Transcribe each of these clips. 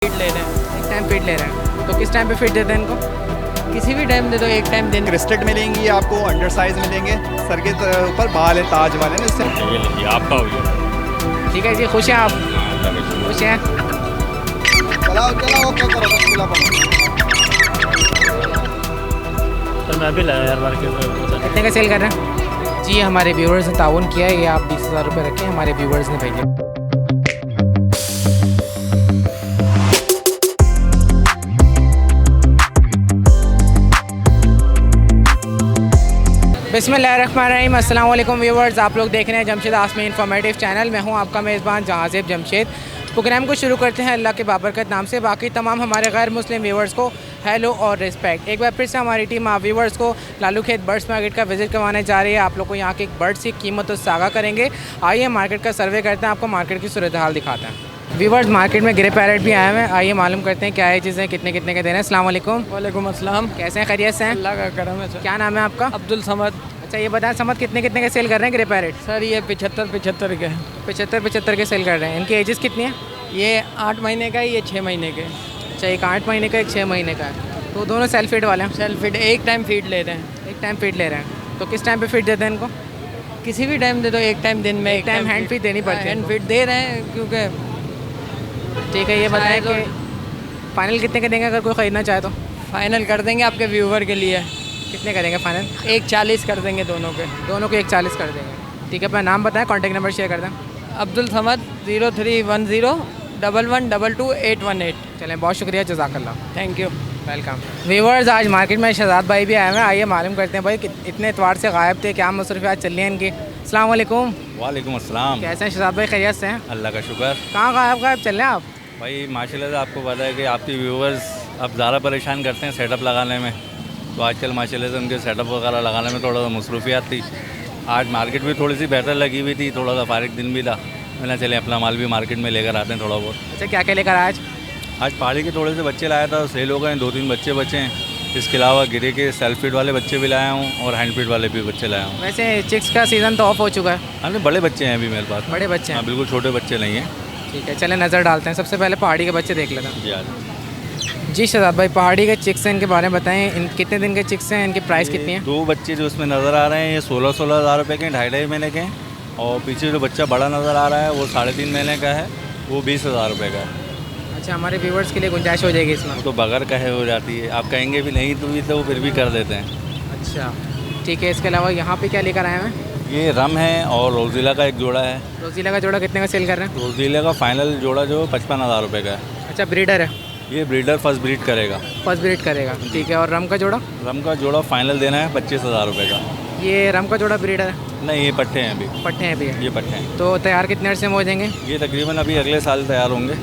Feed ले रहे हैं। एक टाइम फीड ले रहे हैं, तो किस टाइम पे फीड देते हैं इनको? किसी भी टाइम दे दो, एक टाइम दिन। क्रिस्टेड मिलेंगी आपको, अंडर साइज मिलेंगे, सर के ऊपर बाल है ताज वाले ना इससे। ये लीजिए आपका हो गया। ठीक है जी, खुश हैं आप? खुश हैं? चलाओ चलाओ, क्या करो बस खुला पाओ। तो मैं भी लाया यार मार्केट कितने का सेल कर रहे हैं जी? हमारे व्यूवर्स ने ताउन किया है, ये आप 20,000 रुपये रखें, हमारे व्यूवर्स ने भेजे। बिस्मिल्लाहिर्रहमानिर्रहीम, अस्सलाम वालेकुम व्यूवर्स, आप लोग देख रहे हैं जमशेद आसमी इन्फॉर्मेटिव चैनल। मैं हूं आपका मेज़बान जहाज़ेब जमशेद। प्रोग्राम को शुरू करते हैं अल्लाह के बाबरकत नाम से। बाकी तमाम हमारे गैर मुस्लिम व्यूवर्स को हेलो और रिस्पेक्ट। एक बार फिर से हमारी टीम आप व्यूवर्स को लालू खेत बर्ड्स मार्केट का विजिट करवाने जा रही है। आप लोग को यहाँ के बर्ड्स की कीमत और सागा करेंगे। आइए मार्केट का सर्वे करते हैं, आपको मार्केट की सूरत हाल दिखाते हैं। व्यूवर्स, मार्केट में ग्रे पैरेट भी आए हुए हैं, आइए मालूम करते हैं क्या है चीज़ें, कितने कितने के दे रहे हैं। अस्सलाम वालेकुम। वालेकुम अस्सलाम। कैसे हैं, खैरियत से हैं? अल्लाह का करम है सर। क्या नाम है आपका? अब्दुल समद। अच्छा, ये बताएं समझ कितने कितने के सेल कर रहे हैं ग्रे पैरेट? सर ये 75 के हैं। 75 के सेल कर रहे हैं। इनकी एजेस कितनी है? ये 8 महीने का है, ये 6 महीने के। अच्छा, एक 8 महीने का, एक 6 महीने का है, तो दोनों सेल्फ फीड वाले हैं। सेल्फ फीड, एक टाइम फीड ले रहे हैं। एक टाइम फीड ले रहे हैं, तो किस टाइम पे फीड देते हैं इनको? किसी भी टाइम दे दो, एक टाइम दिन में। एक टाइम हैंड फीड देनी पड़ती है हैंड इनको। फीड दे रहे हैं क्योंकि ठीक है, ये बताएं कि फाइनल कितने का देंगे अगर कोई ख़रीदना चाहे तो? फाइनल कर देंगे आपके व्यूवर के लिए। कितने का देंगे फाइनल? 140 कर देंगे दोनों के। दोनों को 140 कर देंगे। ठीक है, अपना नाम बताएं, कॉन्टैक्ट नंबर शेयर कर दें। अब्दुल समद 0310 1122 चलें, बहुत शुक्रिया, जज़ाकल्लाह, थैंक यू। वेलकम। व्यूवर्स, आज मार्केट में शहजाद भाई भी आए हुए हैं, आइए मालूम करते हैं भाई इतने एतवार से गायब थे, क्या मसरूफियात चल रही हैं इनकी। अस्सलाम वालेकुम। वालेकुम अस्सलाम। कैसे हैं शहजाद भाई, खैरियत से हैं? अल्लाह का शुक्र। कहाँ गायब चल रहे हैं आप? भाई माशाल्लाह से आपको पता है कि आपके व्यूवर्स अब ज़्यादा परेशान करते हैं सेटअप लगाने में, तो आजकल माशाल्लाह से उनके सेटअप वगैरह लगाने में थोड़ा सा मसरूफियात थी। आज मार्केट भी थोड़ी सी बेहतर लगी हुई थी, थोड़ा सा फारिग दिन भी था, मैंने चले अपना माल भी मार्केट में लेकर आते हैं थोड़ा बहुत। अच्छा, क्या क्या लेकर आए आज? आज पहाड़ी के थोड़े से बच्चे लाया था, सेल हो गए, 2-3 बच्चे बचे हैं। इसके अलावा गिरे के सेल्फ फीड वाले बच्चे भी लाया हूँ और हैंड फीड वाले भी बच्चे लाया हूँ। वैसे चिक्स का सीज़न तो ऑफ हो चुका है। हाँ नहीं, बड़े बच्चे हैं अभी मेरे पास। बड़े बच्चे हैं? हाँ बिल्कुल, छोटे बच्चे नहीं हैं। ठीक है, चलें नज़र डालते हैं। सबसे पहले पहाड़ी के बच्चे देख लेते हैं। जी आज जी शहजाद भाई, पहाड़ी के चिक्स हैं, इनके बारे में बताएं, इन कितने दिन के चिक्स हैं, इनकी प्राइस कितनी है? 2 बच्चे जो उसमें नज़र आ रहे हैं ये 16-16 हज़ार रुपये के हैं, 2.5 महीने के हैं। और पीछे जो बच्चा बड़ा नज़र आ रहा है वो 3.5 महीने का है, वो 20,000 रुपये का है। अच्छा, हमारे व्यूवर्स के लिए गुंजाइश हो जाएगी इसमें? वो तो बगैर कहे हो जाती है, आप कहेंगे भी नहीं तो भी तो वो फिर भी कर देते हैं। अच्छा ठीक है, इसके अलावा यहाँ पे क्या लेकर आए हैं? ये रम है और रोज़ीला का एक जोड़ा है। रोज़ीला का जोड़ा कितने का सेल कर रहे हैं? रोज़ीला का फाइनल जोड़ा जो 55,000 रुपये का है। अच्छा, ब्रीडर है? ये ब्रीडर फर्स्ट ब्रीड करेगा। फर्स्ट ब्रीड करेगा, ठीक है। और रम का जोड़ा? रम का जोड़ा फाइनल देना है 25,000 रुपये का। ये रम का जोड़ा ब्रीडर है? नहीं, ये पट्टे हैं अभी। पट्टे हैं अभी? ये पट्टे हैं। तो तैयार कितने अर्से में हो जाएंगे? ये तकरीबन अभी अगले साल तैयार होंगे,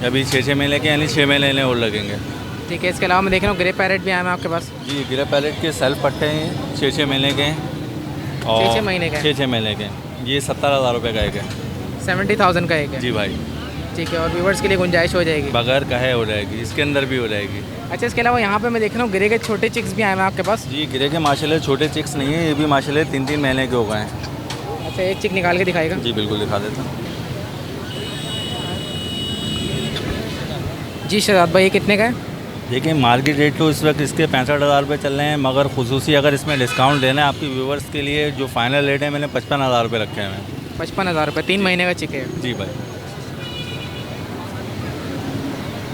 अभी 6-6 महीने के, यानी 6 महीने और लगेंगे। ठीक है, इसके अलावा मैं देख रहा हूँ ग्रे पैरेट भी आए हैं आपके पास। जी, गिरा पैलेट के सेल्फ पट्टे हैं, 6-6 महीने के हैं। और 6-6 महीने के? 6-6 महीने के। ये 70,000 रुपये का एक है। 70,000 का एक है? जी भाई, ठीक है। और व्यूवर्स के लिए गुंजाइश हो जाएगी? बगैर कहे हो जाएगी, इसके अंदर भी हो जाएगी। अच्छा, इसके अलावा यहाँ पे मैं देख रहा हूँ ग्रे के छोटे चिक्स भी आए हैं आपके पास। जी, गिरे के माशाल्लाह छोटे चिक्स नहीं है, ये भी माशाल्लाह 3-3 महीने के हो गए हैं। अच्छा, एक चिक निकाल के दिखाएगा? जी बिल्कुल, दिखा देता हूँ। जी शहजाद भाई, ये कितने का है? देखिए मार्केट रेट तो इस वक्त इसके 65,000 रुपये चल रहे हैं, मगर खुसूसी अगर इसमें डिस्काउंट देना है आपके व्यूवर्स के लिए, जो फाइनल रेट है मैंने 55,000 रुपये रखे हैं। 55,000 रुपये, 3 महीने का चिक है? जी भाई।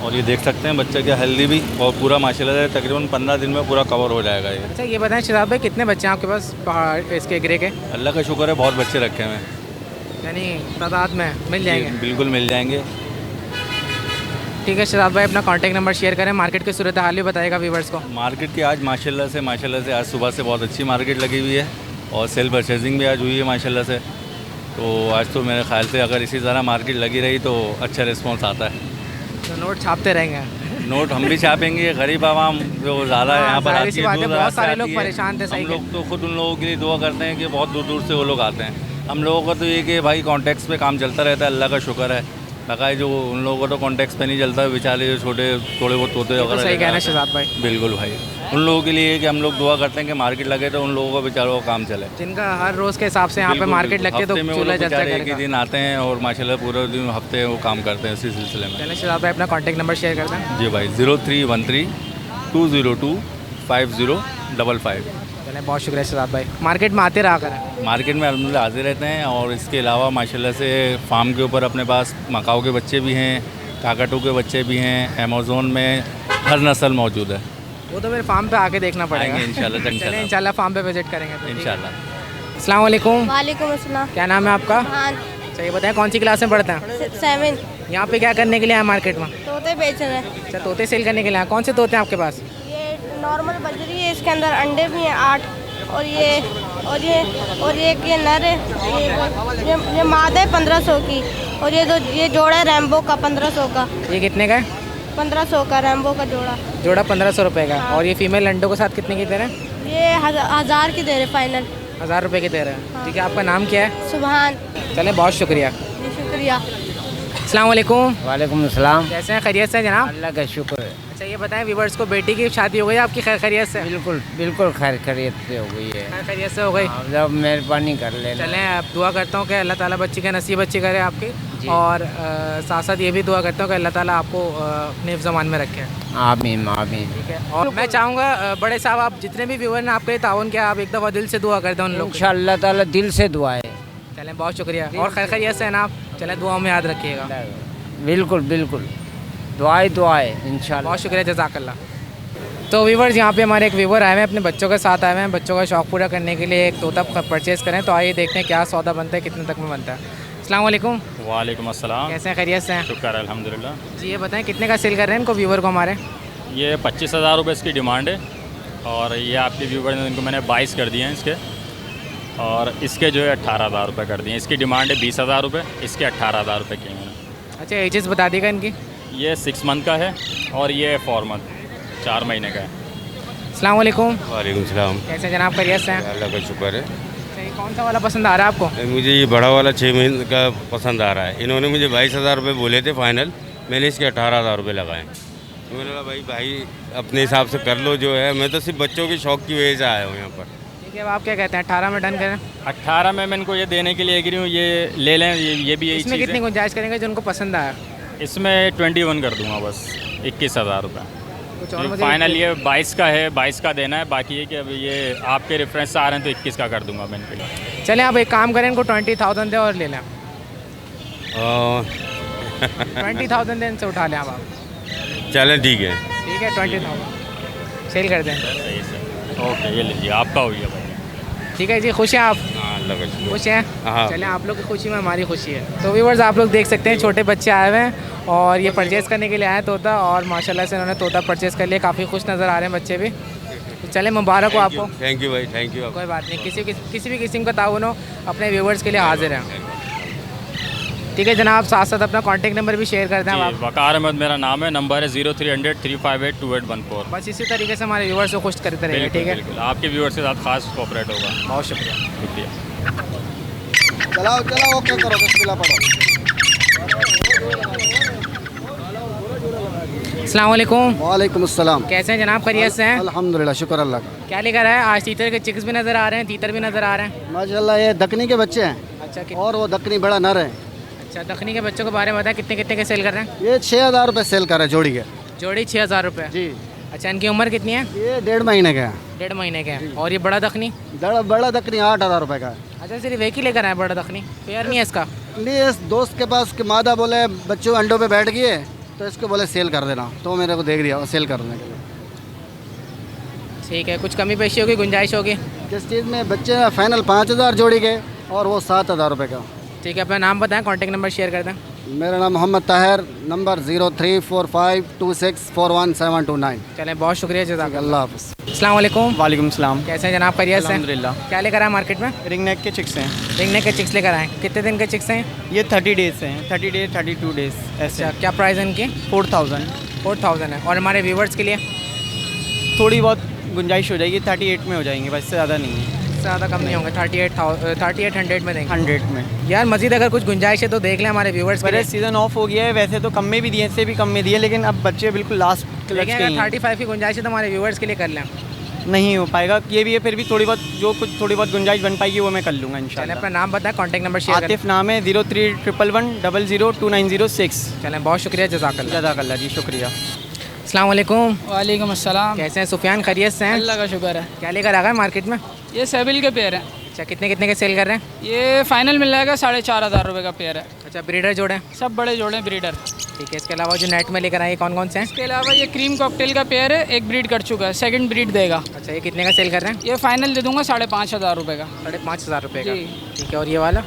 और ये देख सकते हैं बच्चा क्या हेल्दी भी, और पूरा माशाल्लाह से तकरीबन 15 दिन में पूरा कवर हो जाएगा ये। अच्छा, ये बताएं शहजाद भाई, कितने बच्चे हैं आपके पास पहाड़ इसके ग्रे के? अल्लाह का शुक्र है, बहुत बच्चे रखे हुए हैं। यानी तादाद में मिल जाएंगे? जी, बिल्कुल मिल जाएंगे। ठीक है शहजाद भाई, अपना कॉन्टैक्ट नंबर शेयर करें, मार्केट की सूरत हाल भी बताएगा व्यूवर्स को। मार्केट की आज माशाल्लाह से आज सुबह से बहुत अच्छी मार्केट लगी हुई है, और सेल परचेजिंग भी आज हुई है माशाल्लाह से। तो आज तो मेरे ख्याल से अगर इसी तरह मार्केट लगी रही तो अच्छा रिस्पॉन्स आता है। तो नोट छापते रहेंगे? नोट हम भी छापेंगे, गरीब आवाम जो ज़्यादा यहाँ पर आती है, बहुत सारे लोग परेशान थे। सही हम लोग तो खुद उन लोगों के लिए दुआ करते हैं कि बहुत दूर दूर से वो लोग आते हैं। हम लोगों का तो ये कि भाई कॉन्टैक्ट्स पे काम चलता रहता है, अल्लाह का शुक्र है। लगाए जो उन लोगों को तो कॉन्टेक्स्ट पे नहीं चलता है, बेचारे जो छोटे थोड़े बहुत तोते तो वगैरह सही लेकर कहना आते हैं। शहजाद भाई, बिल्कुल भाई, उन लोगों के लिए कि हम लोग दुआ करते हैं कि मार्केट लगे तो उन लोगों का बेचारों का काम चले। जिनका हर रोज़ के हिसाब से यहाँ पे बिल्कुल, मार्केट बिल्कुल। लगती है तो हफ्ते में वो चूल्हा लोग चर्चा बेचारे एक ही करेगा। दिन आते हैं और माशाल्लाह पूरे दिन हफ्ते वो काम करते हैं इसी सिलसिले में। चलिए शहजाद भाई अपना कॉन्टैक्ट नंबर शेयर कर दें। जी भाई 0313-202-5055। चलिए बहुत शुक्रिया शहजाद भाई, मार्केट में आते रहा करें। मार्केट में अल्हम्दुलिल्लाह हाजिर रहते हैं और इसके अलावा माशाल्लाह से फार्म के ऊपर अपने पास मकाऊ के बच्चे भी हैं, काकाटू के बच्चे भी हैं, अमेज़ोन में हर नस्ल मौजूद है। वो तो फिर फार्म पे आके देखना पड़ेगा। आएंगे इंशाल्लाह, चलिए इंशाल्लाह फार्म पे विजिट करेंगे तो। इंशाल्लाह। अस्सलाम वालेकुम, वालेकुम अस्सलाम। क्या नाम है आपका? हाँ, अच्छा ये बताएं कौन सी क्लास में पढ़ते हैं? 7 यहाँ पे क्या करने के लिए आए मार्केट में? तोते बेच रहे हैं। अच्छा तोते सेल करने के लिए आए। कौन से तोते हैं आपके पास? ये नॉर्मल बजरी है, इसके अंदर अंडे भी हैं 8 और ये एक ये नर है, ये मादा है 1500 की और ये जोड़ा है रैम्बो का 1500 का। ये कितने का है? 1500 का रैम्बो का जोड़ा। जोड़ा 1500 रुपये का। हाँ। और ये फीमेल अंडों के साथ कितने की दे रहे हैं? ये 1000 की दे रहे फाइनल। 1000 रुपये की दे रहे हैं। ठीक है, आपका नाम क्या है? सुभान चलें बहुत शुक्रिया। जी शुक्रिया। अस्सलाम वालेकुम, वालेकुम अस्सलाम। कैसे हैं? खैरियत से हैं जनाब? अल्लाह का शुक्र है। अच्छा ये बताएं व्यूवर्स को बेटी की शादी हो गई आपकी खैरियत से? बिल्कुल बिल्कुल खैर खैरियत से हो गई है। खैरियत से हो गई। आप जब मेहरबानी कर लेना। चलें अब दुआ करता हूँ कि अल्लाह ताला बच्ची का नसीब अच्छी करे आपकी, और साथ साथ ये भी दुआ करता हूँ कि अल्लाह ताला आपको अपने ज़मान में रखे। आमीन आमीन। ठीक है, और मैं चाहूँगा बड़े साहब आप जितने भी व्यूवर ने आपके लिए ताउन किया, आप एक दफ़ा दिल से दुआ करते हैं उन लोग के लिए। इंशाअल्लाह ताला दिल से दुआ है। चलें बहुत शुक्रिया, और खैरियत से है ना आप? चलें दुआ में याद रखिएगा। बिल्कुल बिल्कुल, दुआ है इंशाअल्लाह। बहुत शुक्रिया, जज़ाकल्लाह। तो व्यूवर्स यहाँ पे हमारे एक व्यूवर आए हुए हैं, अपने बच्चों के साथ आए हुए हैं, बच्चों का शौक़ पूरा करने के लिए एक तोता परचेज़ करें। तो आइए देखते हैं क्या सौदा बनता है, कितने तक में बनता है। अस्सलाम वालेकुम, वालेकुम अस्सलाम। कैसे हैं? खैरियत से हैं? शुक्र है अल्हम्दुलिल्लाह। जी ये बताएं कितने का सेल कर रहे हैं इनको व्यूवर को हमारे? ये 25,000 रुपये इसकी डिमांड है और ये आपके व्यूवर ने इनको मैंने 22 कर दिए हैं इसके, और इसके जो है 18,000 रुपये कर दिए हैं। इसकी डिमांड है 20,000 रुपये, इसके 18,000 रुपये किए मैंने। अच्छा एजेस बता देगा इनकी? ये 6 मंथ का है और ये 4 मंथ 4 महीने का है। अस्सलाम वालेकुम, वालेकुम सलाम। कैसे हैं जनाब? खैरियत से हैं? अल्लाह का शुक्र है। अच्छा, ये कौन सा वाला पसंद आ रहा है आपको? मुझे ये बड़ा वाला 6 महीने का पसंद आ रहा है। इन्होंने मुझे 22,000 रुपये बोले थे फाइनल, मैंने इसके 18,000 रुपये लगाए। तो मैंने बोला भाई अपने हिसाब से कर लो जो है, मैं तो सिर्फ बच्चों के शौक़ की वजह से आया हूँ यहाँ पर। ठीक है, अब आप क्या कहते हैं 18 में डन करें? 18 में मैं इनको ये देने के लिए एग्री हूँ, ये ले लें। ये भी यही इसमें चीज़ कितनी है। गुंजाइश करेंगे जो उनको पसंद आया? इसमें 21 कर दूँगा बस, 21,000 रुपये। कुछ और मुझे फाइनल ये 22 का है, 22 का देना है। बाकी ये कि अब ये आपके रेफरेंस से आ रहे हैं तो 21 का कर दूंगा मैं इनके लिए। चलें आप एक काम करें, इनको 20,000 दें और ले लें। 20,000 दें, इनसे उठा लें आप। चलें ठीक है। ठीक है 20,000 सेल कर दें। ओके ये लीजिए, आपका हो गया भाई। ठीक है जी, खुश हैं आप? हाँ अल्लाह का शुक्र। खुश हैं? हाँ। चलें आप लोग की खुशी में हमारी खुशी है। तो व्यूवर्स आप लोग देख सकते हैं छोटे बच्चे आए हुए हैं और ये परचेज़ करने के लिए आए हैं तोता, और माशाल्लाह से इन्होंने तोता परचेज़ कर लिया। काफ़ी खुश नज़र आ रहे हैं बच्चे भी। तो चलें मुबारक हो आपको। थैंक यू भाई, थैंक यू। कोई बात नहीं, किसी भी किस्म का ताउन हो अपने व्यूवर्स के लिए हाजिर हैं। ठीक है जनाब, साथ साथ अपना कॉन्टैक्ट नंबर भी शेयर कर दें आप। वकार अहमद मेरा नाम है, नंबर है 0300-358-2814। बस इसी तरीके से हमारे व्यूवर्स को खुश करते रहेंगे। ठीक है, बिल्कुल, आपके व्यूअर्स के साथ खास कोऑपरेट होगा। बहुत शुक्रिया। शुक्रिया। चलाओ ओके करो, बिस्मिल्लाह पढ़ो। अस्सलाम वालेकुम, वालेकुम अस्सलाम। कैसे हैं जनाब? खैरियत से हैं? अल्हम्दुलिल्लाह, शुक्र अल्लाह का। क्या लेकर आए? आज तीतर के चिक्स भी नज़र आ रहे हैं, तीतर भी नज़र आ रहे हैं। माशाल्लाह ये दकनी के बच्चे हैं। अच्छा और वो दकनी बड़ा नर है। अच्छा, दखनी के बच्चों के बारे में बताएं, कितने कितने के सेल कर रहे हैं? ये 6,000 रुपये सेल कर रहे हैं जोड़ी के। जोड़ी 6,000 रुपये। जी। अच्छा, इनकी उम्र कितनी है? ये 1.5 महीने का है। 1.5 महीने के हैं। और ये बड़ा दखनी? बड़ा दकनी 8,000 रुपये का है। अच्छा, सिर्फ एक ही लेकर आए बड़ा दखनी? फेयर नहीं है इसका? नहीं, इस दोस्त के पास के मादा बोले बच्चों अंडों पे बैठ गए तो इसको बोले सेल कर देना, तो मेरे को देख दिया सेल करने के लिए। ठीक है, कुछ कमी पेशी होगी, गुंजाइश होगी? किस चीज़ में? बच्चे फाइनल 5,000 जोड़ी के और वो 7,000 रुपये का। ठीक है, अपना नाम बताएं, कॉन्टैक्ट नंबर शेयर कर दें। मेरा नाम मोहम्मद ताहिर, नंबर 0345264179। चलें बहुत शुक्रिया, जज़ाकल्लाह। अल्लाह हाफ़िज़। अस्सलाम वालेकुम, वालेकुम सलाम। कैसे हैं जनाब? खैरियत से? अल्हम्दुलिल्लाह। क्या लेकर आए मार्केट में? रिंग नेक के चिक्स हैं। रिंगने के चिक्स लेकर आए। कितने दिन के चिक्स हैं? ये 30 डेज़ हैं, 30 डेज 32 डेज़ ऐसे। अच्छा, क्या प्राइस है इनकी? 4,000। 4,000 है। और हमारे व्यूवर्स के लिए? थोड़ी बहुत गुंजाइश हो जाएगी, 38 में हो जाएंगे, बस से ज़्यादा नहीं है। इससे ज़्यादा कम नहीं होंगे। 3800 में देंगे 100 में। यार। मज़ीद अगर कुछ गुंजाइश है तो देख लें हमारे व्यूवर्स के पहले लिए। सीज़न ऑफ हो गया है, वैसे तो कम में भी दिए, इससे भी कम में दिए, लेकिन अब बच्चे बिल्कुल लास्ट क्लच लेकिन के अगर ही हैं। 35 की गुंजाइश है तो हमारे व्यूवर्स के लिए कर लें। नहीं हो पाएगा, ये भी है, फिर भी थोड़ी बहुत गुंजाइश बन पाएगी वो मैं कर लूँगा चलें, इंशाल्लाह। अपना नाम बताएं, कॉन्टैक्ट नंबर शेयर करें। आतिफ नाम है, 0311002906। चलें, बहुत शुक्रिया, जज़ाकल्लाह। जज़ाकल्लाह जी, शुक्रिया। अस्सलाम वालेकुम। वालेकुम अस्सलाम। कैसे हैं सुफियान, खैरियत से हैं? अल्लाह का शुक्र है। क्या लेकर आ गए मार्केट में? ये सेबिल के पेयर हैं। अच्छा, कितने कितने के सेल कर रहे हैं? ये फ़ाइनल मिल जाएगा 4500 रुपये का पेयर है। अच्छा, ब्रीडर जोड़े हैं? सब बड़े जोड़े हैं ब्रीडर। ठीक है। इसके अलावा जो नेट में लेकर आए कौन कौन से हैं? इसके अलावा ये क्रीम कॉकटेल का पेयर है, एक ब्रीड कर चुका है, सेकंड ब्रीड देगा। अच्छा, ये कितने का सेल कर रहे हैं? ये फ़ाइनल दे दूँगा 5500 रुपये का। 5500 रुपये का। जी। ठीक है। और ये वाला?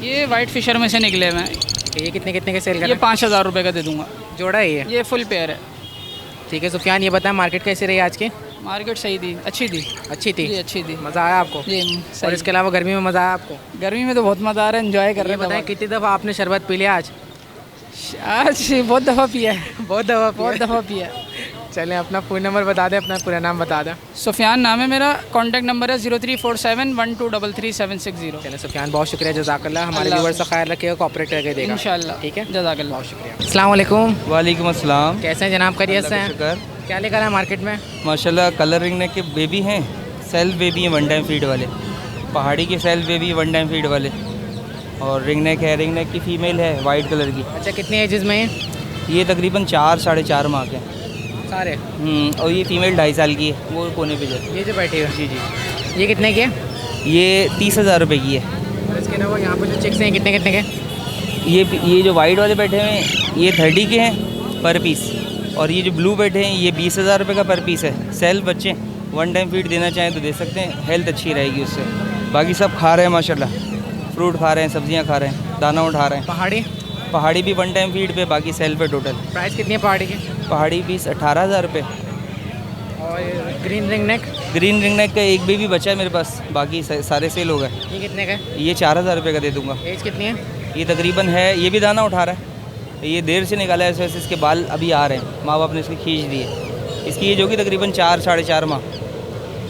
ये वाइट फिशर में से निकले हुए हैं। ये कितने कितने के सेल कर ये रहे हैं? 5000 रुपये का दे दूँगा। जोड़ा है ये फुल पेयर है। ठीक है सुफियान, ये बताएं मार्केट कैसी रही आज की? मार्केट सही थी, अच्छी थी। अच्छी थी? जी अच्छी थी। मज़ा आया आपको? जी और सही। इसके अलावा गर्मी में मज़ा आया आपको? गर्मी में तो बहुत मज़ा आ रहा है, एंजॉय कर ये रहे बताएं हैं। कितनी दफ़ा आपने शरबत पी लिया आज? आज बहुत दफ़ा पिया है। बहुत दफ़ा बहुत दफ़ा पिया है। चलें, अपना फ़ोन नंबर बता दें, अपना पूरा नाम बता दें। सुफियान नाम है मेरा, कॉन्टैक्ट नंबर है 034712333760। चलें सुफियान, बहुत शुक्रिया, जज़ाकल्लाह। हमारे अल्लाह व्यूअर्स का ख्याल रखिएगा, कॉपरेट करके देगा इंशाल्लाह। ठीक है, जज़ाकल्लाह। बहुत शुक्रिया। अस्सलाम वालेकुम। वालेकुम अस्सलाम। कैसे हैं जनाब, खैरियत से हैं? शुक्र। क्या लेकर आए मार्केट में? माशाल्लाह कलर रिंग नेक के बेबी हैं, सेल्फ बेबी हैं, वन टाइम फीड वाले। पहाड़ी के self baby one time feed वाले, और रिंग नेक है, रिंग नेक की फ़ीमेल है वाइट कलर की। अच्छा, कितनी एजेस में हैं ये? तकरीबन 4 साढ़े 4 माह के हैं सारे? और ये फ़ीमेल 2.5 साल की है, वो कोने पे जाती ये जो बैठी हुई? जी जी। ये कितने की है? ये 30,000 रुपये की है। और इसके अलावा यहाँ पर जो चिक्स हैं कितने कितने के? ये जो वाइट वाले बैठे हुए हैं ये 30 के हैं पर पीस, और ये जो ब्लू बैठे हैं ये 20,000 रुपये का पर पीस है। सेल्फ बच्चे वन टाइम फीड देना चाहें तो दे सकते हैं, हेल्थ अच्छी रहेगी उससे। बाकी सब खा रहे हैं माशाल्लाह, फ्रूट खा रहे हैं, सब्जियां खा रहे हैं, दाना उठा रहे हैं। पहाड़ी भी वन टाइम फीड पे, बाकी सेल्फ पे टोटल। प्राइस कितनी है पहाड़ी की? पहाड़ी पीस 18,000 रुपये। और green ring neck? Green ring neck का एक बेबी बचा है मेरे पास, बाकी सारे सेल हो गए। ये कितने का है? ये 4,000 रुपये का दे दूँगा। एज कितनी है? ये तकरीबन है, ये भी दाना उठा रहा है, ये देर से निकाला है, वैसे इसके बाल अभी आ रहे हैं, माँ बाप ने इसकी खींच दी है। इसकी एज होगी तकरीबन 4 साढ़े 4 माह।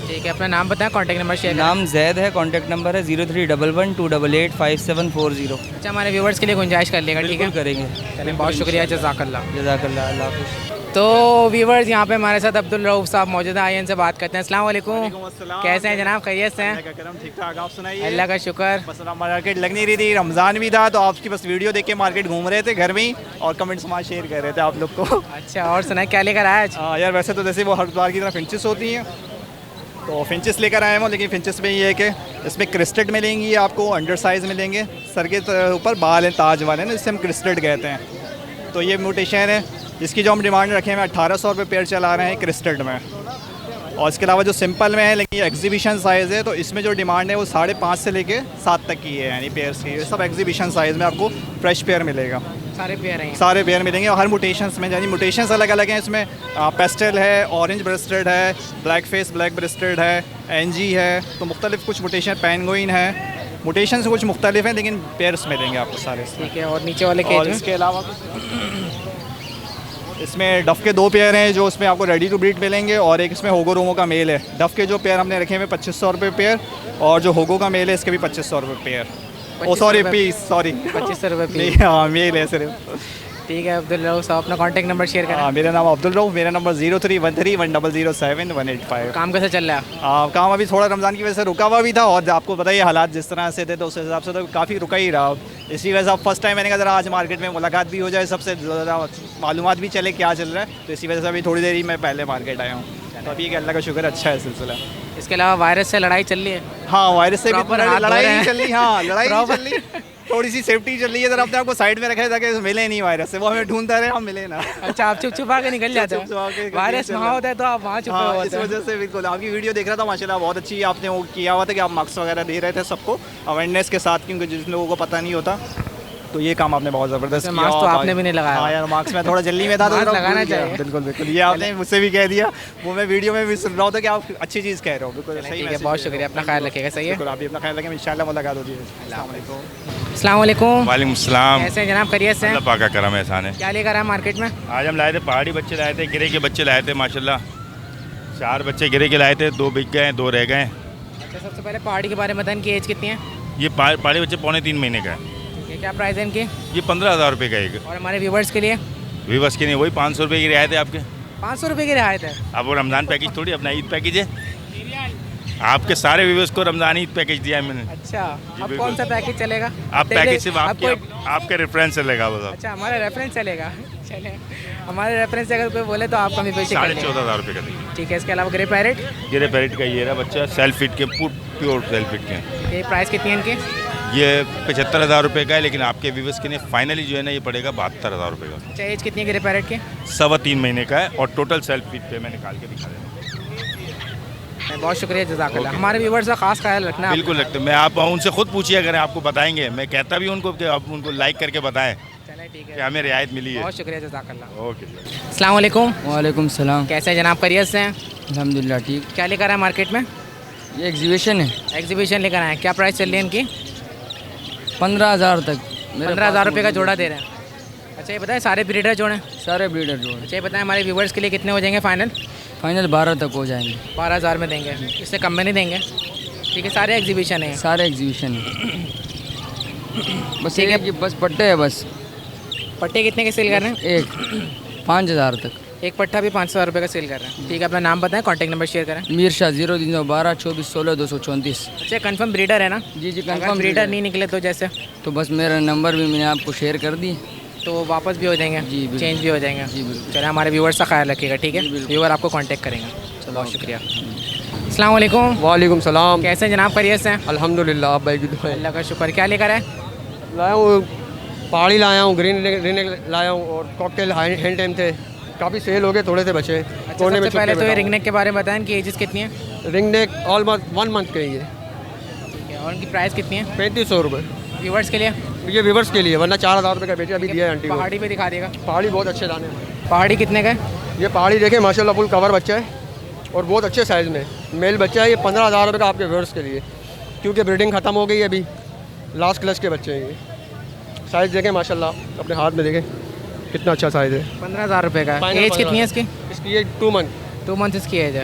ठीक है, अपना नाम बताएं, कॉन्टैक्ट नंबर शेयर करें। नाम जैद है, कॉन्टैक्ट नंबर है 0311288740। अच्छा, हमारे व्यूवर्स के लिए गुंजाइश कर लेगा, ठीक है? करेंगे। चलें, बहुत शुक्रिया, जज़ाकल्लाह। जज़ाकल्लाह, अल्लाह हाफ़िज़। तो व्यूवर्स, यहाँ पे हमारे साथ अब्दुल रऊफ़ साहब मौजूद हैं, आइए इनसे बात करते हैं। अस्सलाम वालेकुम। कैसे हैं जनाब, खैरियत से हैं? ठीक ठाक, आप सुनाइए। अल्लाह का शुक्र। बस मार्केट लग नहीं रही थी, रमज़ान भी था, तो आपकी बस वीडियो देख के मार्केट घूम रहे थे घर में ही, और कमेंट्स वहाँ शेयर कर रहे थे आप लोग को। अच्छा, और सुनाए क्या लेकर आए आज? यार वैसे तो जैसे वो हर बार की तरह फिंचेस होती हैं, तो फिंचेस लेकर आए हैं, लेकिन फिंचेस में ये है कि इसमें क्रिस्टेड मिलेंगी आपको, अंडर साइज़ मिलेंगे, सर के ऊपर बाल हैं ताज वाले ना, जिससे हम क्रिस्टेड कहते हैं। तो ये म्यूटेशन है, इसकी जो हम डिमांड रखे हैं 1800 रुपये पेयर चला रहे हैं क्रिस्टेड में। और इसके अलावा जो सिंपल में है, लेकिन ये एग्जीबिशन साइज़ है, तो इसमें जो डिमांड है वो 5.5 से लेके 7 तक की है, यानी पेयर्स की। ये सब एग्जीबिशन साइज़ में आपको फ्रेश पेयर मिलेगा। सारे पेयर हैं? सारे पेयर मिलेंगे, और हर म्यूटेशंस में, यानी म्यूटेशंस अलग अलग हैं। इसमें पेस्टल है, ऑरेंज ब्रेस्टेड है, ब्लैक फेस ब्लैक ब्रेस्टेड है, एनजी है, तो मुख्तलिफ कुछ म्यूटेशन, पेंगुइन है, म्यूटेशन से कुछ मुख्तलिफ हैं, लेकिन पेयर्स मिलेंगे आपको सारे। ठीक है, और नीचे वाले केज और में? इसके अलावा इसमें डफ़ के 2 पेयर हैं जो इसमें आपको रेडी टू ब्रीड मिलेंगे, और एक इसमें होगो रोमो का मेल है। डफ़ के जो पेयर हमने रखे हैं 2500 रुपये पेयर, और जो होगो का मेल है इसके भी 2500 रुपये पेयर। ओ सॉरी पीस, सॉरी 2500 रुपये पीस। हाँ, मेल है सिर्फ। ठीक है अब्दुल रऊफ़ साहब, अपना कॉन्टैक्ट नंबर शेयर करें। मेरा नाम अब्दुल रऊफ़, मेरा नंबर 03131007 काम कैसे चल रहा है? काम अभी थोड़ा रमज़ान की वजह से रुका हुआ भी था, और आपको पता ही हालात जिस तरह से थे, तो उस हिसाब से तो काफ़ी रुका ही रहा। इसी वजह से अब फर्स्ट टाइम मैंने कहा ज़रा आज मार्केट में मुलाकात भी हो जाए, सबसे ज़्यादा मालूमात भी चले क्या चल रहा है, तो इसी वजह से अभी थोड़ी देर ही मैं पहले मार्केट आया हूँ। तो अभी कि अल्लाह का शुक्र अच्छा है सिलसिला। इसके अलावा वायरस से लड़ाई चल रही है? हाँ, वायरस से भी लड़ाई नहीं चल रही। हाँ, लड़ाई नहीं Proper- चल रही, थोड़ी सी सेफ्टी चल रही है, जरा अपने आपको साइड में रखे ताकि मिले नहीं वायरस से, वो हमें ढूंढता रहे, हम मिले ना। अच्छा, आप चुप छुपा के निकल जाते हैं? वायरस वहाँ होता है तो आप वहाँ छुपे हाँ, होते इस हैं। वजह से बिल्कुल। आपकी वीडियो देख रहा था, माशाल्लाह बहुत अच्छी आपने वो किया हुआ था कि आप मार्क्स वगैरह दे रहे थे सबको अवेयरनेस के साथ, क्योंकि जिन लोगों को पता नहीं होता, तो ये काम आपने बहुत ज़बरदस्त किया। मार्क्स तो आपने भी नहीं लगाया। हाँ यार, मार्क्स में थोड़ा जल्दी में था, तो लगाना चाहिए। बिल्कुल बिल्कुल, ये आपने मुझसे भी कह दिया, वो मैं वीडियो में भी सुन रहा था कि आप अच्छी चीज़ कह रहे हो। बिल्कुल सही है, बहुत शुक्रिया, अपना ख्याल रखिएगा। सही है, बिल्कुल, आप भी अपना ख्याल रखें, इंशाल्लाह मुलाकात होती है। अस्सलाम वालेकुम। वालेकुम सलाम। कैसे हैं जनाब, खैरियत से हैं? अल्लाह पाक का करम एहसान है। क्या लेकर आए मार्केट में? आज हम लाए थे पहाड़ी बच्चे लाए थे, गिरे के बच्चे लाए थे माशाल्लाह। 4 बच्चे गिरे के लाए थे, 2 बिक गए, 2 रह गए। अच्छा, सबसे पहले पहाड़ी के बारे में बताएं, इनकी एज कितनी है? ये पहाड़ी बच्चे 3.5 महीने का है। ठीक है, क्या प्राइस है इनकी? ये 15,000 रुपये का एक। और हमारे व्यूवर्स के लिए? व्यूवर्स के लिए वही 500 रुपये की रियायत है आपके। 500 रुपये की रियायत है। अब वो रमज़ान पैकेज थोड़ी, अपना ईद पैकेज है। आपके सारे व्यूवर्स को रमज़ान ईद पैकेज दिया है मैंने। अच्छा, अब कौन सा पैकेज चलेगा? आप पैकेज सिर्फ आपके रेफरेंस चलेगा बस। अच्छा, हमारा रेफरेंस चलेगा। चले, हमारे रेफरेंस से अगर कोई बोले तो आप कमी पेशी कर लेंगे। 14,500 रुपये का देंगे। ठीक है, इसके अलावा ग्रे पैरेट? ग्रे पैरेट का ये रहा बच्चा, सेल्फ फिट के, प्योर सेल्फ फिट के। ये प्राइस कितनी है इनकी? ये 75,000 रुपये का है, लेकिन आपके व्यूवर्स के लिए फाइनली जो है ना ये पड़ेगा 72,000 रुपये का। अच्छा, एज कितनी है ग्रे पैरेट की? 3.25 महीने का है और टोटल सेल्फ फिट पे मैं निकाल के दिखा देता हूँ। बहुत शुक्रिया, जज़ाकल्लाह। हमारे व्यूवर्स का खास ख्याल रखना। बिल्कुल रखते, मैं आप उनसे खुद पूछिए, अगर आपको बताएंगे। मैं कहता भी उनको कि आप उनको लाइक करके बताएं कि हमें रियायत मिली है। बहुत शुक्रिया, जज़ाकल्लाह। ओके, अस्सलाम वालेकुम। वालेकुम सलाम। कैसे हैं जनाब, खैरियत से हैं? अल्हम्दुलिल्लाह ठीक। क्या लेकर आए मार्केट में? ये एग्जीबिशन है। एग्जीबिशन लेकर आए, क्या प्राइस चल रही है इनकी? 15,000 तक। 15,000 रुपये का जोड़ा दे रहे हैं। अच्छा, ये बताएं सारे ब्रीडर जोड़े? सारे ब्रीडर जोड़े। अच्छा, ये बताएं हमारे व्यूवर्स के लिए कितने हो जाएंगे फाइनल? फाइनल 12 तक हो जाएंगे। 12,000 में देंगे, इससे कम में नहीं देंगे? ठीक है, सारे एग्जीबिशन है? सारे एग्जीबिशन है। बस एक है, बस पट्टे है बस। पट्टे कितने के सेल कर रहे हैं? एक 5,000 तक। एक पट्टा भी 5,000 रुपये का सेल कर रहे हैं। ठीक है, अपना नाम बताएं, कॉन्टैक्ट नंबर शेयर करें। मीर शाह 0312 24 16 234। अच्छा, कंफर्म ब्रीडर है ना? जी जी, कंफर्म ब्रीडर नहीं निकले तो जैसे? तो बस मेरा नंबर भी मैंने आपको शेयर कर दी, तो वापस भी हो जाएंगे? जी, चेंज भी हो जाएंगे। जी बिल्कुल। चलिए, हमारे व्यूवर्स का ख्याल रखिएगा, ठीक है? व्यूवर आपको कांटेक्ट करेंगे। चलो, बहुत शुक्रिया। अस्सलाम वालेकुम। वालेकुम सलाम। कैसे जनाब, खैरियत से हैं? अल्हम्दुलिल्लाह, आप भाई की दुआ है। अल्लाह का शुक्र। क्या लेकर आए? लाया हूँ पहाड़ी, लाया हूँ ग्रीन रिंग लाया हूँ, और कॉकटेल हैंड टाइम थे, काफ़ी सेल हो गए, थोड़े से बचे। अच्छा, सबसे पहले तो ये रिंग नेक के बारे में बताएं, इनकी एजेस कितनी है? रिंग नेक ऑलमोस्ट 1 मंथ के ही है। ठीक है, और उनकी प्राइस कितनी है? 3500 रुपये। व्यूवर्स के लिए? ये व्यूवर्स के लिए, वरना 4,000 रुपये का बेचे अभी दिया है आंटी को। पहाड़ी पे दिखा देगा। पहाड़ी बहुत अच्छे दाने हैं। पहाड़ी कितने का है? ये पहाड़ी देखें माशाल्लाह, फुल कवर बच्चा है और बहुत अच्छे साइज़ में मेल बच्चा है। ये 15,000 रुपये का आपके व्यूवर्स के लिए, क्योंकि ब्रीडिंग ख़त्म हो गई है, अभी लास्ट क्लच के बच्चे हैं। ये साइज़ देखें माशाल्लाह, अपने हाथ में देखें कितना अच्छा साइज़ है। 15,000 रुपये का। एज कितनी है इसकी? इसकी ये 2 मंथ। 2 मंथ इसकी एज है।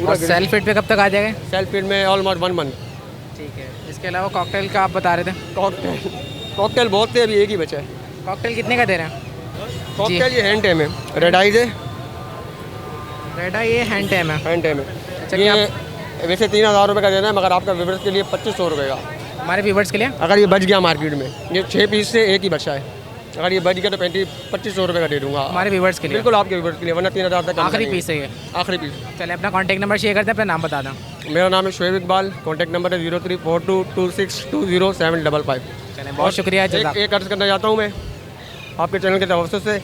और सेल्फ फिट पे कब तक आ जाएगा? सेल्फ फिट में ऑलमोस्ट 1 मंथ। ठीक है, इसके अलावा कॉकटेल का आप बता रहे थे? कॉकटेल बहुत थे, अभी एक ही बचा है। कॉकटेल कितने का दे रहे हैं? कॉकटेल ये हैंड टाइम है, रेड आइज है। रेड आई ये हैंड टाइम है? हैंड टाइम है। अच्छा, ये वैसे 3,000 रुपये का देना है, मगर आपका व्यूवर्स के लिए 2500 रुपये का। हमारे व्यूवर्स के लिए? अगर ये बच गया मार्केट में, ये 6 पीस से एक ही बचा है, अगर ये बच गया तो 2500 रुपये का दे दूँगा हमारे व्यूवर्स के लिए। बिल्कुल आपके व्यूवर्स के लिए, वरना 3,000 तक आखिरी पीस है ये? आखिरी पीस। चले, अपना कॉन्टैक्ट नंबर शेयर करते हैं, अपना नाम बता दें। मेरा नाम है शोएब इकबाल, कॉन्टैक्ट नंबर है 0342262075। चलें, बहुत शुक्रिया। एक अर्ज़ करना चाहता हूँ मैं आपके चैनल के तवज्जुह से,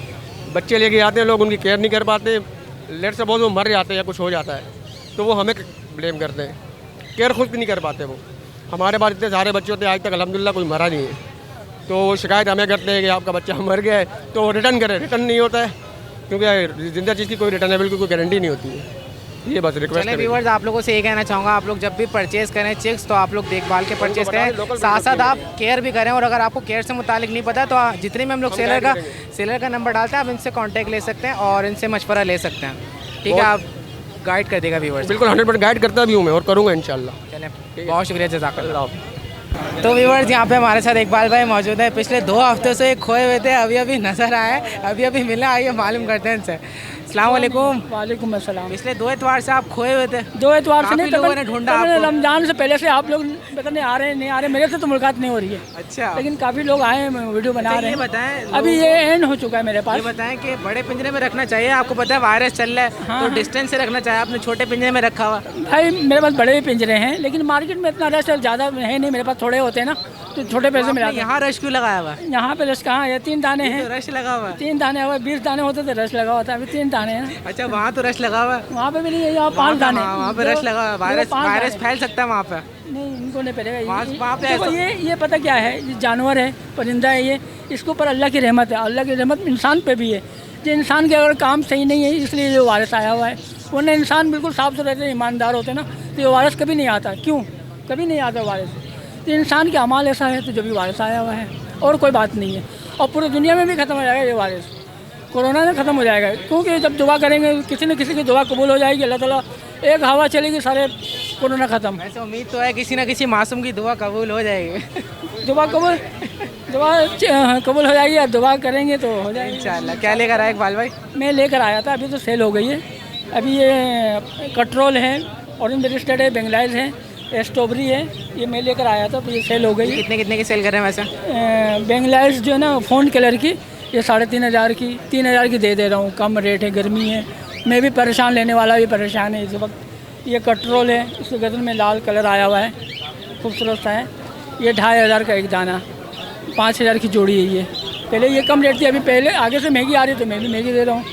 बच्चे लेके आते हैं लोग, उनकी केयर नहीं कर पाते, लेट से बहुत वो मर जाते हैं या कुछ हो जाता है तो वो हमें ब्लेम करते हैं, केयर खुद नहीं कर पाते। वो हमारे पास इतने सारे बच्चे होते हैं, आज तक अल्हम्दुलिल्लाह कोई मरा नहीं है, तो वो शिकायत हमें करते हैं कि आपका बच्चा मर गया है, तो वो रिटर्न करें। रिटर्न नहीं होता है, क्योंकि जिंदा चीज़ की कोई रिटर्नेबल की कोई गारंटी नहीं होती है। ये बस रिक्वेस्ट है। व्यूअर्स, आप लोगों से ये कहना चाहूँगा, आप लोग जब भी परचेज़ करें चिक्स, तो आप लोग देखभाल के परचेज़ करें, साथ साथ आप केयर भी करें। और अगर आपको केयर से मुतालिक नहीं पता, तो जितने में हम लोग सेलर का नंबर डालते हैं, आप इनसे कॉन्टैक्ट ले सकते हैं और इनसे मशवरा ले सकते हैं। ठीक है, आप गाइड कर देगा व्यूअर्स? बिल्कुल 100% गाइड करता भी हूँ मैं, और करूँगा इंशाल्लाह। चलें, बहुत शुक्रिया, जज़ाकल्लाह। तो व्यूअर्स, यहाँ पे हमारे साथ इकबाल भाई मौजूद है। पिछले 2 हफ्तों से खोए हुए थे, अभी नज़र आए, अभी मिले। आइए मालूम करते हैं इनसे। अस्सलाम वालेकुम। वालेकुम अस्सलाम। पिछले 2 एतवार से आप खोए हुए थे? 2 एतवार से नहीं, लोगों ने ढूंढा आपको। रमजान से पहले से आप लोग पता नहीं आ रहे नहीं आ रहे, मेरे से तो मुलाकात नहीं हो रही है। अच्छा, लेकिन काफ़ी लोग आए हैं, वीडियो बना रहे हैं। ये बताएं, अभी ये एंड हो चुका है मेरे पास। ये बताएं कि बड़े पिंजरे में रखना चाहिए, आपको पता है वायरस चल रहा है, तो डिस्टेंस से रखना चाहिए, आपने छोटे पिंजरे में रखा हुआ। भाई मेरे पास बड़े भी पिंजरे हैं, लेकिन मार्केट में इतना रश ज़्यादा है नहीं, मेरे पास थोड़े होते हैं ना, तो छोटे पैसे मिला। यहाँ रश क्यों लगाया हुआ? यहाँ पे रश कहाँ है? 3 दाने हैं। रश लगा हुआ है? 3 दाने हुआ, 20 दाने होते थे रश लगा होता है, अभी 3 दाने हैं। अच्छा, वहाँ तो रश लगा हुआ है? वहाँ पे भी नहीं है, यहाँ 5 दाने। वहाँ पे रश लगा हुआ है, वायरस फैल सकता है वहाँ पे? नहीं, इनको नहीं फैलेगा। वहाँ पे ये पता क्या है, ये जानवर है, परिंदा है, ये इसके ऊपर अल्लाह की रहमत है। अल्लाह की रहमत इंसान पे भी है। जो इंसान के अगर काम सही नहीं है, इसलिए जो वायरस आया हुआ है, वरना इंसान बिल्कुल साफ सुथरे ईमानदार होते ना, तो ये वायरस कभी नहीं आता। क्यों कभी नहीं आता वायरस? तो इंसान का अमाल ऐसा है, तो जब भी वायरस आया हुआ है, और कोई बात नहीं है। और पूरी दुनिया में भी ख़त्म हो जाएगा ये वायरस, कोरोना में ख़त्म हो जाएगा। क्योंकि जब दुआ करेंगे, किसी न किसी की दुआ कबूल हो जाएगी, अल्लाह ताला एक हवा चलेगी, सारे कोरोना ख़त्म। वैसे उम्मीद तो है किसी ना किसी मासूम की दुआ कबूल हो जाएगी। दुआ कबूल हो जाएगी, या दुआ करेंगे तो हो जाएगी इंशाल्लाह। क्या लेकर आए इकबाल भाई? मैं लेकर आया था, अभी तो सेल हो गई है। अभी ये कटरोल है, ऑरेंज ब्रिस्टेड है, बेंगलाइज है, स्ट्रॉबेरी है, ये मैं लेकर आया था तो ये सेल हो गई। कितने कितने की सेल कर रहे हैं वैसे? बेंगलाइज जो है ना फ़ोन कलर की, ये 3,500 की, 3,000 की दे रहा हूँ। कम रेट है, गर्मी है, मैं भी परेशान, लेने वाला भी परेशान है इस वक्त। ये कटरोल है, इसके गर्दन में लाल कलर आया हुआ है, खूबसूरत सा है। ये 2,500 का एक दाना, 5,000 की जोड़ी है ये। पहले ये कम रेट थी, अभी पहले आगे से महंगी आ रही तो मैं भी महंगी दे रहा हूँ।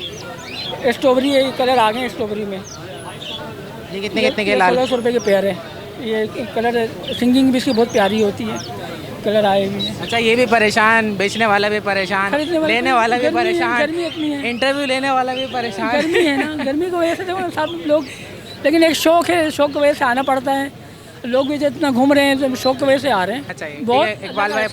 स्ट्रॉबेरी है, कलर आ गए स्ट्रॉबेरी में। ये कितने कितने के? लाल 1600 रुपये के पेयर है। ये कलर सिंगिंग भी इसकी बहुत प्यारी होती है, कलर आए हुए हैं। अच्छा, ये भी परेशान, बेचने वाला भी परेशान, लेने वाला भी परेशान, गर्मी इतनी है, इंटरव्यू लेने वाला भी परेशान। गर्मी है ना, गर्मी की वजह से देखो सब लोग, लेकिन एक शौक है, शौक की वजह से आना पड़ता है। लोग भी जितना घूम रहे हैं तो शौक की वजह से आ रहे हैं। अच्छा, बहुत इकबाल भाई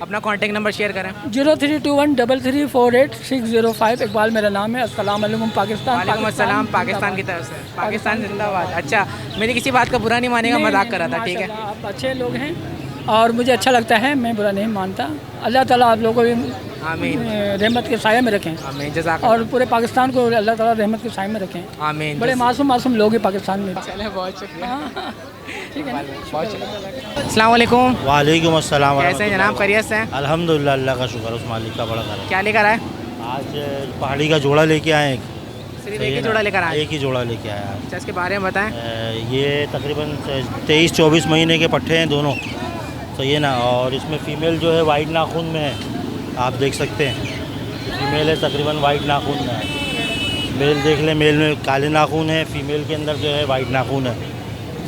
अपना कॉन्टैक्ट नंबर शेयर करें। 03213348,605। इकबाल मेरा नाम है। अस्सलाम वालेकुम पाकिस्तान। वालेकुम अस्सलाम, पाकिस्तान की तरफ से। पाकिस्तान जिंदाबाद। अच्छा, मेरी किसी बात का बुरा नहीं मानेगा, मजाक कर रहा था, ठीक है? आप अच्छे लोग हैं और मुझे अच्छा लगता है, मैं बुरा नहीं मानता। अल्लाह ताला आप लोगों को भी आमीन रहमत के साये में रखें। आमीन, जज़ाक। और पूरे पाकिस्तान को अल्लाह ताला रहमत के साये में रखें। आमीन। बड़े मासूम लोग हैं पाकिस्तान में। चले, बहुत शुक्रिया। ठीक है, बहुत शुक्रिया। अस्सलाम वालेकुम। वालेकुम अस्सलाम। कैसे हैं जनाब, खैरियत से हैं? अल्हम्दुलिल्लाह, अल्लाह का शुक्र, उस मालिक का बड़ा करम। क्या लेकर आए? आज पहाड़ी का जोड़ा लेके आए। सिर्फ एक ही जोड़ा लेकर आए? एक ही जोड़ा लेके आया। अच्छा, इसके बारे में बताएं। ये तकरीबन 23-24 महीने के पट्ठे हैं दोनों, सही है ना। और इसमें फ़ीमेल जो है वाइट नाखून में है, आप देख सकते हैं। फीमेल है तकरीबन वाइट नाखून में है। मेल देख लें, मेल में काले नाखून है, फीमेल के अंदर जो है वाइट नाखून है,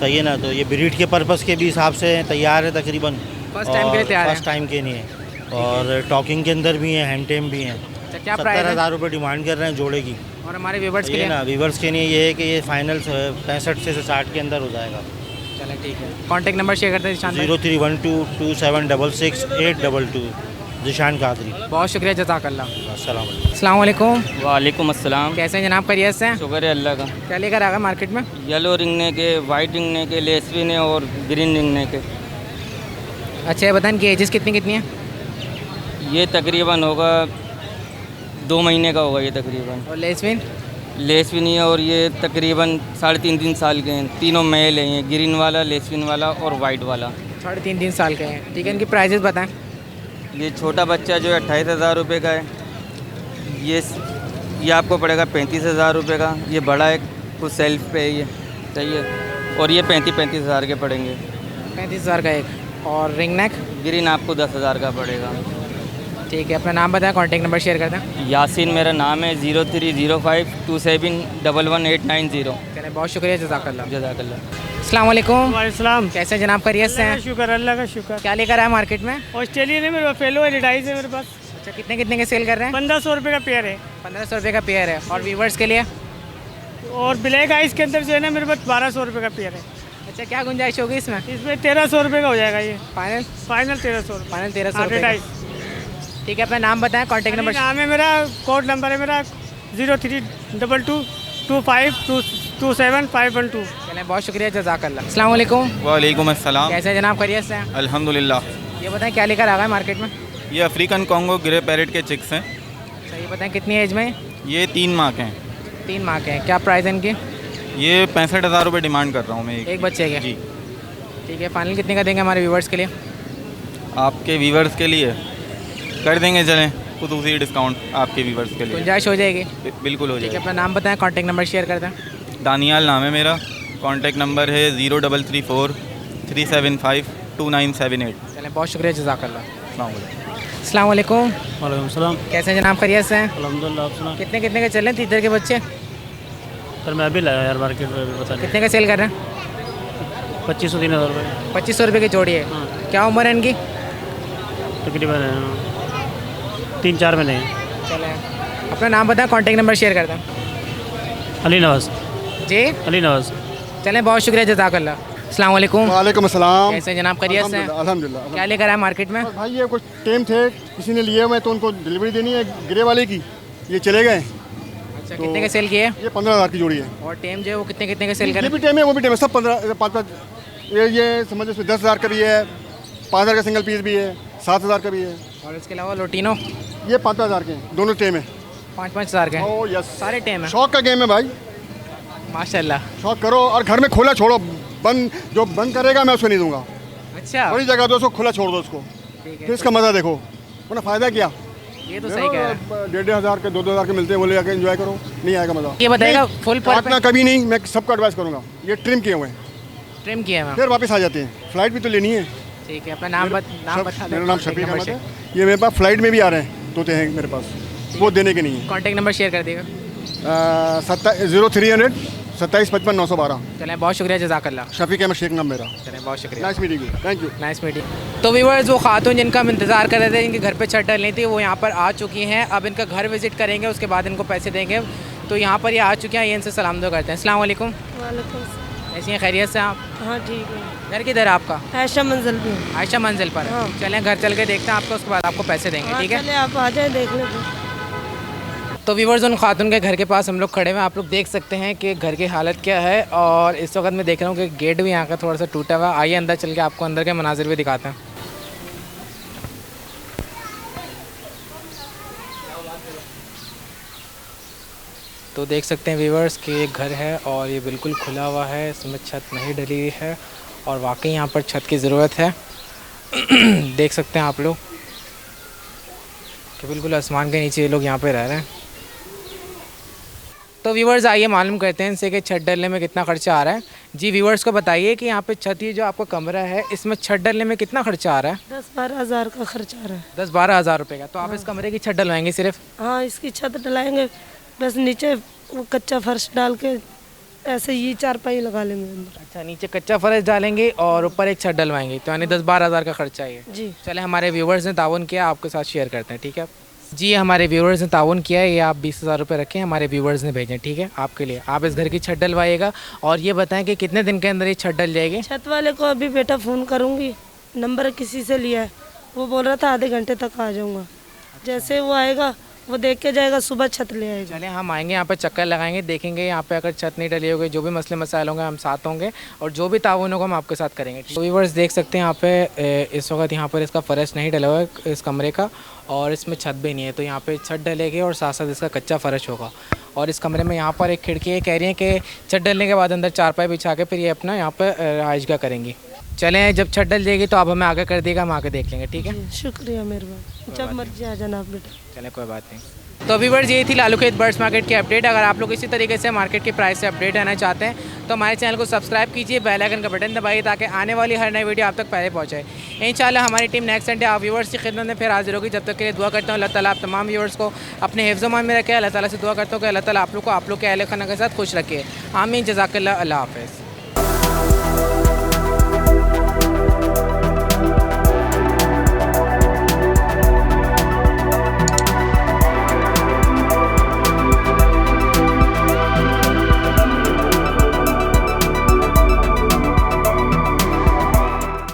सही है ना। तो ये ब्रीड के पर्पज़ के भी हिसाब से तैयार है तकरीबन। फर्स्ट टाइम के लिए तैयार है? फर्स्ट टाइम के नहीं है। और टॉकिंग के अंदर भी हैं, हैंड टेम भी हैं। क्या प्राइस है? 70,000 रुपये डिमांड कर रहे हैं जोड़े की। और हमारे व्यूवर्स के लिए ना, व्यूवर्स के लिए ये है कि ये फाइनल 65 से 60 के अंदर हो जाएगा। चलें, ठीक है। कॉन्टैक्ट नंबर शेयर करते हैं। 0312276682 जिशान कादरी। बहुत शुक्रिया, जज़ाकल्लाह। अस्सलाम वालेकुम। वालेकुम अस्सलाम। कैसे हैं जनाब, खैरियत से हैं? शुक्र है अल्लाह का। क्या लेकर आ गए मार्केट में? येलो रिंगने के, वाइट रिंगने के, लेसविन और ग्रीन रिंगने के। अच्छा, ये बताएं कि एजेस कितनी कितनी हैं? ये तकरीबन होगा 2 महीने का होगा ये तकरीबन। और लेसविन? लेसविन है और ये तकरीबन 3.5 साल के हैं। तीनों मेल हैं, ये ग्रीन वाला, लेसविन वाला और वाइट वाला। 3.5 साल के हैं, ठीक है। इनकी प्राइजेस बताएं। ये छोटा बच्चा जो है 28,000 रुपये का है। ये आपको पड़ेगा 35,000 रुपये का। ये बड़ा है, कुछ सेल्फ पे है ये, सही है। और ये 35,000 के पड़ेंगे। 35,000 का एक। और रिंग नेक? ग्रीन आपको 10,000 का पड़ेगा। ठीक है, अपना नाम बताएं, कॉन्टैक्ट नंबर शेयर कर दें। यासीन मेरा नाम है। 0305278890। चलें, बहुत शुक्रिया, जज़ाकल्लाह। जज़ाकल्लाह। अस्सलाम वालेकुम। वालेकुम। कैसे जनाब, खैरियत से हैं? शुक्र, अल्लाह का शुक्र। क्या लेकर आए मार्केट में? ऑस्ट्रेलियन है मेरे पास, फेलो एडिडाइज है मेरे पास। अच्छा, कितने कितने के सेल कर रहे हैं? 1500 रुपये का पेयर है। 1500 रुपये का पेयर है। और व्यूवर्स के लिए? और ब्लैक आइस के अंदर जो है ना मेरे पास 1200 रुपये का पेयर है। अच्छा, क्या गुंजाइश होगी इसमें? इसमें 1300 रुपये का हो जाएगा ये। फाइनल? फाइनल 1300। फाइनल 1300 रुपये। ठीक है, अपना नाम बताएं, कॉन्टैक्ट नंबर। नाम है मेरा, कोड नंबर है मेरा 03222527 चलें, बहुत शुक्रिया, जज़ाकल्लाह। अस्सलाम वालेकुम। वालेकुम अस्सलाम। कैसे जनाब, खैरियत से हैं? अल्हम्दुलिल्लाह। ये बताएं, क्या लेकर आ गए मार्केट में? ये अफ्रीकन कॉन्गो ग्रे पैरेट के चिक्स हैं। अच्छा, ये बताएं कितनी एज में? ये 3 माह के हैं। 3 माह के हैं। क्या प्राइस है इनकी? ये 65,000 रुपये डिमांड कर रहा हूँ मैं एक बच्चे के। जी, ठीक है। फाइनल कितने का देंगे हमारे व्यूवर्स के लिए? आपके व्यूवर्स के लिए कर देंगे, चलें, खुसूसी डिस्काउंट आपके व्यूवर्स के लिए। गुंजाइश हो जाएगी? बिल्कुल हो ठीक है, जाएगी। अपना नाम बताएं, कॉन्टैक्ट नंबर शेयर कर दें। दानियाल नाम है मेरा। कॉन्टैक्ट नंबर है 03343752 चलें, बहुत शुक्रिया, जज़ाकल्लाह। अस्सलाम वालेकुम। वालेकुम सलाम। कैसे हैं जनाब, खैरियत से हैं? अल्हम्दुलिल्लाह। आप सुना? कितने कितने के चल रहे हैं तीतर के बच्चे? सर मैं अभी लाया यार मार्केट में, अभी पता नहीं। कितने का सेल कर रहे हैं? 2500-3000 रुपये। 2500 रुपये की जोड़ी है। क्या उम्र है इनकी? तकरीबन 3-4 महीने। चलें, अपना नाम बताएं, कॉन्टैक्ट नंबर शेयर कर दें। अली नवाज़ जी। अली नवाज़। चलें, बहुत शुक्रिया, जज़ाकल्लाह। अस्सलाम वालेकुम। वालेकुम अस्सलाम। कैसे जनाब, खैरियत से हैं? अल्हम्दुलिल्लाह। क्या लेकर आए मार्केट में? भाई ये कुछ टेम थे, किसी ने लिए हुए तो उनको डिलीवरी देनी है ग्रे वाले की, ये चले गए। अच्छा, कितने का सेल किए? ये 15,000 की जोड़ी है। और टेम जो है वो कितने कितने का सेल ये करें? भी टेम है, वो भी टेम है, सब 15 ये समझ लो 10,000 का भी है, 5,000 का सिंगल पीस भी है, 7,000 का भी है। और इसके अलावा लोटिनो? ये 5,000 के हैं, दोनों टेम है। 5,000 के? ओह यस, सारे टेम है। शौक का गेम है भाई, माशाल्लाह। शौक करो और घर में खुला छोड़ो, बंद जो बंद करेगा मैं उसको नहीं दूंगा। अच्छा, बड़ी जगह दो उसको, खुला छोड़ दो उसको, फिर इसका मज़ा देखो, वरना फ़ायदा क्या? ये तो सही कह रहा है। 1,500 के 2,000 के मिलते हैं, बोले जाके एंजॉय करो, नहीं आएगा मज़ा। ये बताइएगा फुल पर काटना कभी नहीं, मैं सबको एडवाइस करूँगा। ये ट्रिम किए हुए हैं, ट्रिम किया है, फिर वापस आ जाते हैं, फ्लाइट भी तो लेनी है। ठीक है, अपना नाम बता दें। मेरा नाम शफीक अहमद है, ये मेरे पास फ्लाइट में भी आ रहे हैं, तोते हैं मेरे पास, वो देने के नहीं है। कॉन्टैक्ट नंबर शेयर कर देगा। 0300 2755 912। चलें, बहुत शुक्रिया, जज़ाकल्लाह। शफीक अहमद शेख नाम मेरा। चलें, बहुत शुक्रिया। Nice meeting you, thank you. Nice meeting. तो व्यूअर्स, वो खातून जिनका हम इंतज़ार कर रहे थे, जिनके घर पे छत डलनी थी, वो यहाँ पर आ चुकी हैं। अब इनका घर विजिट करेंगे, उसके बाद इनको पैसे देंगे। तो यहाँ पर ये आ चुके हैं, ये इनसे सलाम दो करते हैं। अस्सलाम वालेकुम। वालेकुम। ऐसी हैं, खैरियत से आप? हाँ ठीक है। घर किधर है आपका? आयशा मंजिल पे। आयशा मंजिल पर। हाँ। चलें, घर चल के देखते हैं आपको, उसके बाद आपको पैसे देंगे, ठीक है? चले आप आ जाए, देख लेते। तो व्यूवर्स, उन खातून के घर के पास हम लोग खड़े हुए हैं। आप लोग देख सकते हैं कि घर की हालत क्या है। और इस वक्त मैं देख रहा हूँ कि गेट भी यहाँ का थोड़ा सा टूटा हुआ है। आइए अंदर चल के आपको अंदर के मनाजिर भी दिखाते हैं। तो देख सकते हैं व्यूवर्स कि ये घर है और ये बिल्कुल खुला हुआ है, इसमें छत नहीं डली हुई है और वाकई यहाँ पर छत की ज़रूरत है। देख सकते हैं आप लोग कि बिल्कुल आसमान के नीचे ये लोग यहाँ पे रह रहे हैं। तो व्यूवर्स, आइए मालूम करते हैं इनसे कि छत डलने में कितना खर्चा आ रहा है। जी व्यूवर्स को बताइए कि यहाँ पे छत, ये जो आपका कमरा है, इसमें छत डलने में कितना खर्चा आ रहा है? 10-12 हज़ार का खर्चा आ रहा है। 10-12 हज़ार रुपये का। तो आप इस कमरे की छत डलवाएंगे सिर्फ? हाँ, इसकी छत डलाएंगे, बस नीचे वो कच्चा फर्श डाल के ऐसे ही चारपाई लगा लेंगे अंदर। अच्छा, नीचे कच्चा फर्श डालेंगे और ऊपर एक छत डलवाएंगे, तो यानी 10-12 हज़ार का खर्चा है जी। चले, हमारे व्यूवर्स ने ताउन किया, आपके साथ शेयर करते हैं, ठीक है? जी, हमारे व्यूवर्स ने ताउन किया है, ये आप 20,000 रुपये रखें, हमारे व्यूवर्स ने भेजें, ठीक है? आपके लिए। आप इस घर की छत डलवाइएगा और ये बताएं कि कितने दिन के अंदर ये छत डल जाएगी? छत वाले को अभी बेटा फ़ोन करूँगी, नंबर किसी से लिया है, वो बोल रहा था आधे घंटे तक आ जाऊँगा। जैसे वो आएगा वो देख के जाएगा, सुबह छत ले आएगा। चलें, हम आएंगे यहाँ पर, चक्कर लगाएंगे, देखेंगे यहाँ पे अगर छत नहीं डली होगी, जो भी मसले मसाइल होंगे हम साथ होंगे और जो भी ताउन होगा हम आपके साथ करेंगे। तो व्यूअर्स देख सकते हैं यहाँ पे इस वक्त यहाँ पर इसका फर्श नहीं डला हुआ है इस कमरे का, और इसमें छत भी नहीं है। तो यहाँ पे छत डलेगी और साथ साथ इसका कच्चा फर्श होगा। और इस कमरे में यहाँ पर एक खिड़की है, कह रही है कि छत डलने के बाद अंदर चारपाई बिछा के फिर ये अपना यहाँ पर रहायशगाह करेंगी। चलें, जब छत डल जाएगी तो आप हमें आगे कर देगा, हम आके देख लेंगे, ठीक है? शुक्रिया, मेहरबानी, जब मर्जी आ जाना आप बेटा। चलें, कोई बात नहीं। तो व्यूअर्स, ये थी लालू खेत बर्ड्स मार्केट की अपडेट। अगर आप लोग इसी तरीके से मार्केट के प्राइस से अपडेट रहना चाहते हैं तो हमारे चैनल को सब्सक्राइब कीजिए, बेल आइकन का बटन दबाइए ताकि आने वाली हर नई वीडियो आप तक पहले पहुंचे। इंशाल्लाह हमारी टीम नेक्स्ट संडे आप व्यूअर्स की खिदमत में फिर हाजिर होगी। जब तक के लिए दुआ करता हूँ अल्लाह ताला आप तमाम व्यूअर्स को अपने हिफ्ज़-ओ-मान में रखे। अल्लाह ताला से दुआ करता हूँ कि अल्लाह ताला आप लोग को, आप लोग के अहल खाना के साथ खुश रखे। आमीन, जज़ाकल्लाह, अल्लाह हाफ़िज़।